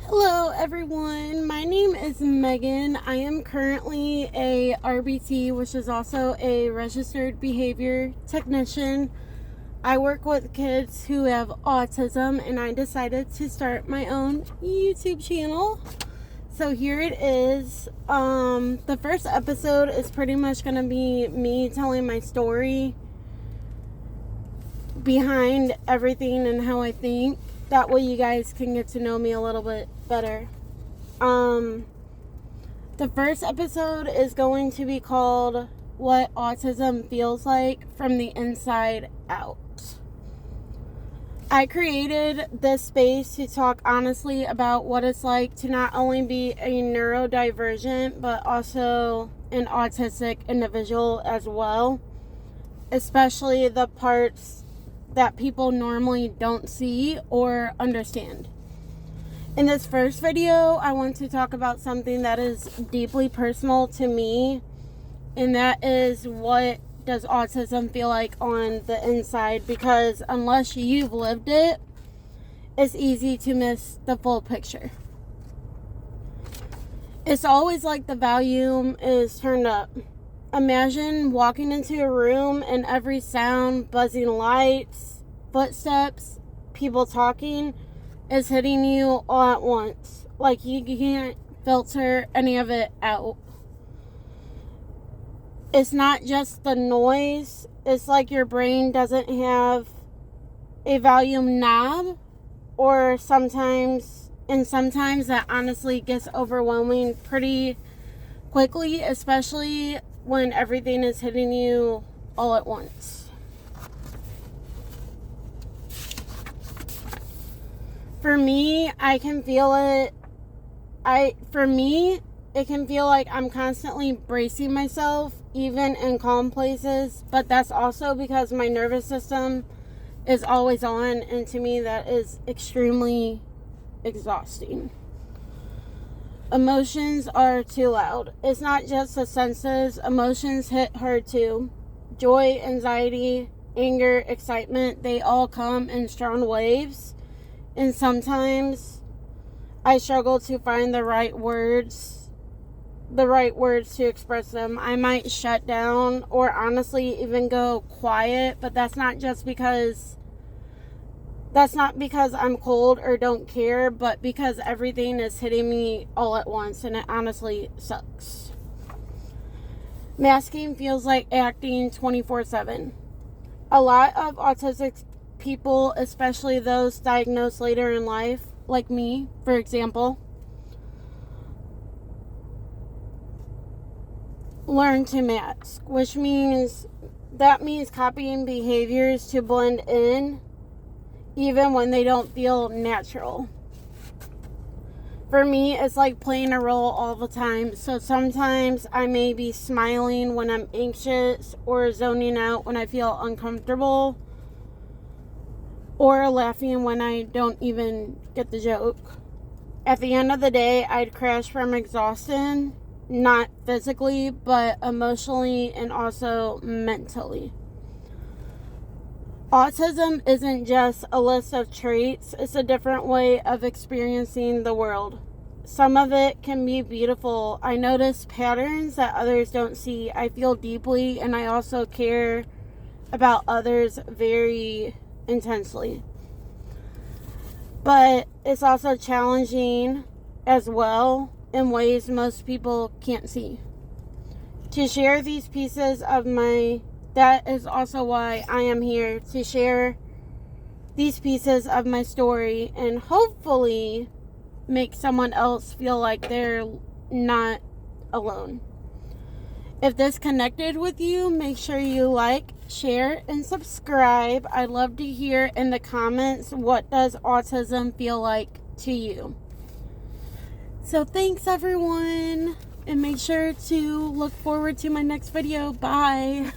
Hello everyone, my name is Megan. I am currently a RBT, which is also a registered behavior technician. I work with kids who have autism and I decided to start my own YouTube channel. So here it is. The first episode is pretty much going to be me telling my story behind everything and how I think. That way you guys can get to know me a little bit better. The first episode is going to be called What Autism Feels Like from the Inside Out. I created this space to talk honestly about what it's like to not only be a neurodivergent but also an autistic individual as well, especially the parts that people normally don't see or understand. In this first video, I want to talk about something that is deeply personal to me, and that is what does autism feel like on the inside, because unless you've lived it, it's easy to miss the full picture. It's always like the volume is turned up. Imagine walking into a room and every sound, buzzing lights, footsteps, people talking is hitting you all at once. Like you can't filter any of it out. It's not just the noise. It's like your brain doesn't have a volume knob, or sometimes that honestly gets overwhelming pretty quickly, especially when everything is hitting you all at once. For me, it can feel like I'm constantly bracing myself, even in calm places, but that's also because my nervous system is always on, and to me that is extremely exhausting. Emotions are too loud. It's not just the senses. Emotions hit hard too. Joy, anxiety, anger, excitement, they all come in strong waves. And sometimes I struggle to find the right words to express them. I might shut down or honestly even go quiet, but that's not because I'm cold or don't care, but because everything is hitting me all at once, and it honestly sucks. Masking feels like acting 24/7. A lot of autistic people, especially those diagnosed later in life, like me, for example, learn to mask, which means copying behaviors to blend in, even when they don't feel natural. For me, it's like playing a role all the time. So sometimes I may be smiling when I'm anxious, or zoning out when I feel uncomfortable, or laughing when I don't even get the joke. At the end of the day, I'd crash from exhaustion, not physically, but emotionally and also mentally. Autism isn't just a list of traits, it's a different way of experiencing the world. Some of it can be beautiful. I notice patterns that others don't see. I feel deeply, and I also care about others very intensely. But it's also challenging as well in ways most people can't see. To share these pieces of that is also why I am here, to share these pieces of my story and hopefully make someone else feel like they're not alone. If this connected with you, make sure you like, share, and subscribe. I'd love to hear in the comments, what does autism feel like to you? So thanks everyone, and make sure to look forward to my next video. Bye.